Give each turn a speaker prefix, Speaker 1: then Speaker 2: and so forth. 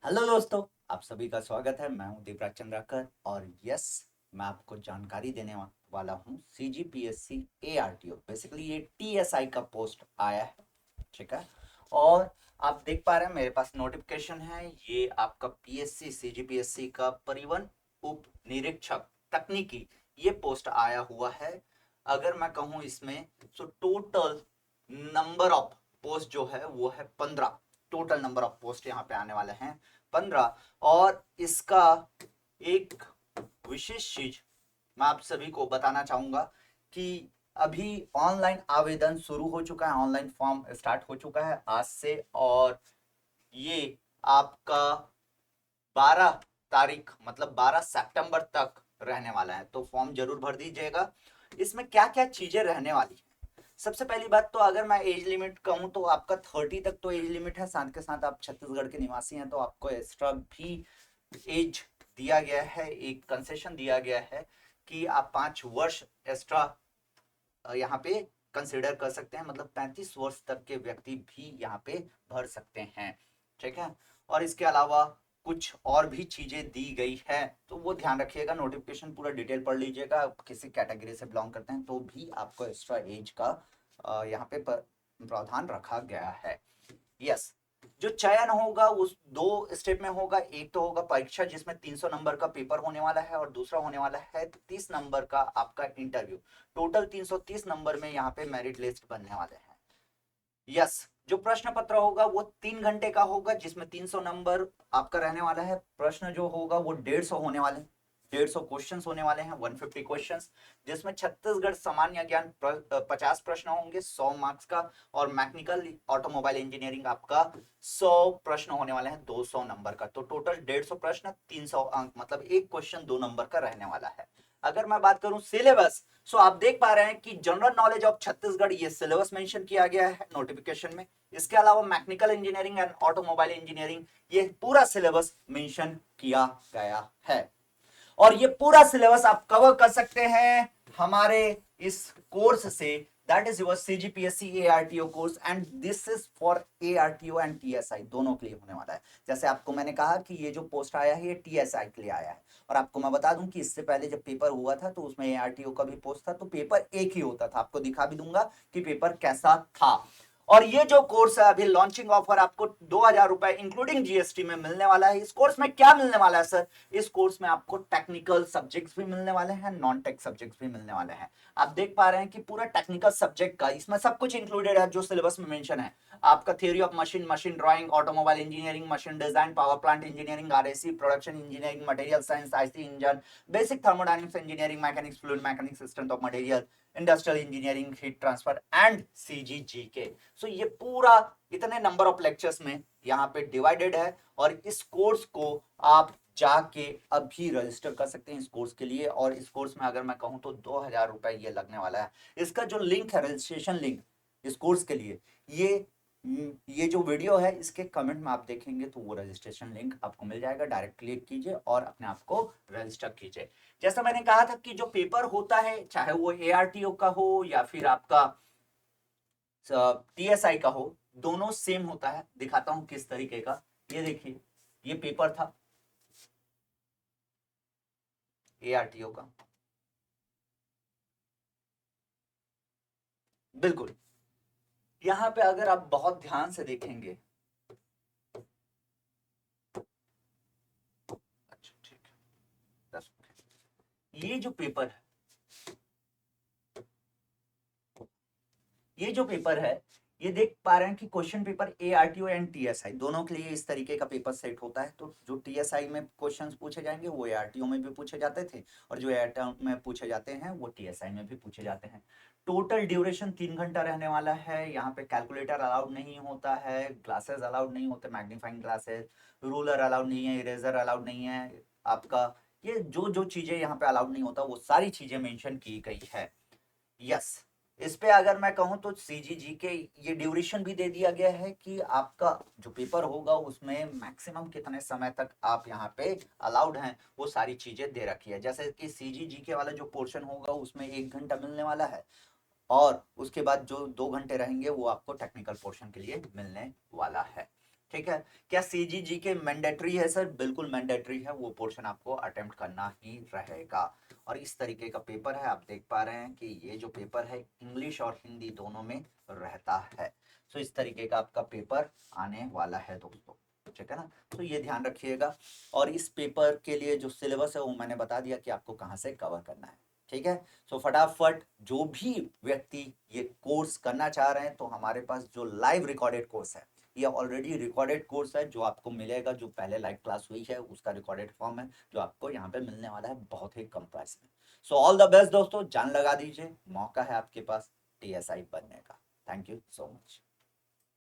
Speaker 1: Hello दोस्तों, आप सभी का स्वागत है। मैं हूं दीपराज चंद्राकर और यस, मैं आपको जानकारी देने वाला हूं सीजीपीएससी एआरटीओ। बेसिकली ये टीएसआई का पोस्ट आया है, ठीक है। और आप देख पा रहे हैं मेरे पास नोटिफिकेशन है, ये आपका पीएससी सीजीपीएससी का परिवहन उप निरीक्षक तकनीकी ये पोस्ट आया हुआ है। अगर मैं कहूं इसमें तो टोटल नंबर ऑफ पोस्ट जो है वो है 15। टोटल नंबर ऑफ पोस्ट यहाँ पे आने वाले हैं 15। और इसका एक विशेष चीज मैं आप सभी को बताना चाहूंगा कि अभी ऑनलाइन आवेदन शुरू हो चुका है, ऑनलाइन फॉर्म स्टार्ट हो चुका है आज से। और ये आपका 12 तारीख मतलब 12 सितंबर तक रहने वाला है, तो फॉर्म जरूर भर दीजिएगा। इसमें क्या क्या चीजें रहने वाली है, सबसे पहली बात तो अगर मैं एज लिमिट कहूं तो आपका 30 तक तो एज लिमिट है। साथ के साथ आप छत्तीसगढ़ के निवासी हैं तो आपको एक्स्ट्रा भी एज दिया गया है, एक कंसेशन दिया गया है कि आप 5 वर्ष एक्स्ट्रा यहाँ पे कंसिडर कर सकते हैं। मतलब 35 वर्ष तक के व्यक्ति भी यहाँ पे भर सकते हैं, ठीक है। और इसके अलावा कुछ और भी चीजें दी गई है, तो वो ध्यान रखिएगा। नोटिफिकेशन पूरा डिटेल पढ़ लीजिएगा। किसी कैटेगरी से बिलोंग करते हैं तो भी आपको एक्स्ट्रा एज का यहाँ पे प्रावधान रखा गया है। यस, जो चयन होगा उस दो स्टेप में होगा। एक तो होगा परीक्षा जिसमें 300 नंबर का पेपर होने वाला है, और दूसरा होने वाला है 30 नंबर का आपका इंटरव्यू। टोटल 330 नंबर में यहाँ पे मेरिट लिस्ट बनने वाले हैं। यस, जो प्रश्न पत्र होगा वो 3 घंटे का होगा, जिसमें 300 नंबर आपका रहने वाला है। प्रश्न जो होगा वो 150 होने वाले हैं। 150 क्वेश्चंस होने वाले हैं, 150 क्वेश्चंस, जिसमें छत्तीसगढ़ सामान्य ज्ञान 50 प्रश्न होंगे 100 मार्क्स का। और मैकेनिकल ऑटोमोबाइल इंजीनियरिंग आपका 100 प्रश्न होने वाले हैं 200 नंबर का। तो टोटल 150 प्रश्न 300 अंक, मतलब एक क्वेश्चन 2 नंबर का रहने वाला है। अगर मैं बात करूं सिलेबस, सो आप देख पा रहे हैं कि जनरल नॉलेज ऑफ छत्तीसगढ़ ये सिलेबस मेंशन किया गया है नोटिफिकेशन में। इसके अलावा mechanical engineering and automobile engineering ये पूरा सिलेबस मेंशन किया गया है। और ये पूरा सिलेबस आप कवर कर सकते हैं हमारे इस कोर्स से, that is your CGPSC ARTO course. And this is for ARTO and TSI दोनों के लिए होने वाला है। जैसे आपको मैंने कहा कि ये जो पोस्ट आया है ये टीएसआई के लिए आया है। और आपको मैं बता दूं कि इससे पहले जब पेपर हुआ था तो उसमें एआरटीओ का भी पोस्ट था, तो पेपर एक ही होता था। आपको दिखा भी दूंगा कि पेपर कैसा था। और ये जो कोर्स है अभी लॉन्चिंग ऑफर आपको 2,000 रुपए इंक्लूडिंग जीएसटी में मिलने वाला है। इस कोर्स में क्या मिलने वाला है सर? इस कोर्स में आपको टेक्निकल सब्जेक्ट्स भी मिलने वाले हैं, नॉन टेक सब्जेक्ट्स भी मिलने वाले हैं। आप देख पा रहे हैं कि पूरा टेक्निकल सब्जेक्ट का इसमें सब कुछ इंक्लूडेड है जो सिलेबस में मेंशन है। आपका theory of machine, machine drawing, automobile engineering, machine design, power plant engineering, RAC, production engineering, material science, IC engine, basic thermodynamics engineering, mechanics, fluid mechanics, system of material, industrial engineering, heat transfer and CGGK. So ये पूरा इतने number of lectures में यहाँ पे divided है। और इस course को आप जाके अभी रजिस्टर कर सकते हैं इस कोर्स के लिए। और इस कोर्स में अगर मैं कहूँ तो 2,000 रुपए ये लगने वाला है। इसका जो लिंक है, रजिस्ट्रेशन लिंक इस कोर्स के लिए, ये ये जो वीडियो है इसके कमेंट में आप देखेंगे तो वो रजिस्ट्रेशन लिंक आपको मिल जाएगा। डायरेक्ट क्लिक कीजिए और अपने आप को रजिस्टर कीजिए। जैसा मैंने कहा था कि जो पेपर होता है चाहे वो एआरटीओ का हो या फिर आपका टीएसआई का हो, दोनों सेम होता है। दिखाता हूं किस तरीके का। ये देखिए, ये पेपर था एआरटीओ का, बिल्कुल। यहां पे अगर आप बहुत ध्यान से देखेंगे, अच्छा ठीक है, ये जो पेपर है, ये जो पेपर है, ये देख पा रहे हैं कि question paper ARTO and TSI दोनों के लिए इस तरीके का पेपर सेट होता है। तो जो टीएसआई में क्वेश्चंस पूछे जाएंगे वो एआरटीओ में भी पूछे जाते थे, और जो एआरटीओ में पूछे जाते हैं वो टीएसआई में भी पूछे जाते हैं। टोटल ड्यूरेशन 3 घंटा रहने वाला है। यहाँ पे कैलकुलेटर अलाउड नहीं होता है, ग्लासेस अलाउड नहीं होते, मैग्नीफाइंग ग्लासेस, रूलर अलाउड नहीं है, इरेजर अलाउड नहीं है आपका। ये जो जो चीजें यहाँ पे अलाउड नहीं होता वो सारी चीजें मेंशन की गई है। यस, इस पे अगर मैं कहूं तो सीजीजी के ये ड्यूरेशन भी दे दिया गया है कि आपका जो पेपर होगा उसमें मैक्सिमम कितने समय तक आप यहाँ पे अलाउड हैं, वो सारी चीजें दे रखी है। जैसे कि सीजीजी के वाला जो पोर्शन होगा उसमें 1 घंटा मिलने वाला है, और उसके बाद जो 2 घंटे रहेंगे वो आपको टेक्निकल पोर्शन के लिए मिलने वाला है। ठीक है। क्या सीजीजी के मैंडेटरी है सर? बिल्कुल मैंडेटरी है, वो पोर्शन आपको अटेम्प्ट करना ही रहेगा। और इस तरीके का पेपर है, आप देख पा रहे हैं कि ये जो पेपर है इंग्लिश और हिंदी दोनों में रहता है। सो इस तरीके का आपका पेपर आने वाला है दोस्तों, ठीक है ना। तो ये ध्यान रखिएगा। और इस पेपर के लिए जो सिलेबस है वो मैंने बता दिया कि आपको कहाँ से कवर करना है, ठीक है। सो फटाफट जो भी व्यक्ति ये कोर्स करना चाह रहे हैं, तो हमारे पास जो लाइव रिकॉर्डेड कोर्स है, ये ऑलरेडी रिकॉर्डेड कोर्स है जो आपको मिलेगा, जो पहले लाइव क्लास हुई है उसका रिकॉर्डेड फॉर्म है जो आपको यहाँ पे मिलने वाला है बहुत ही कम प्राइस में। सो ऑल द बेस्ट दोस्तों, जान लगा दीजिए, मौका है आपके पास टीएसआई बनने का। Thank you so much.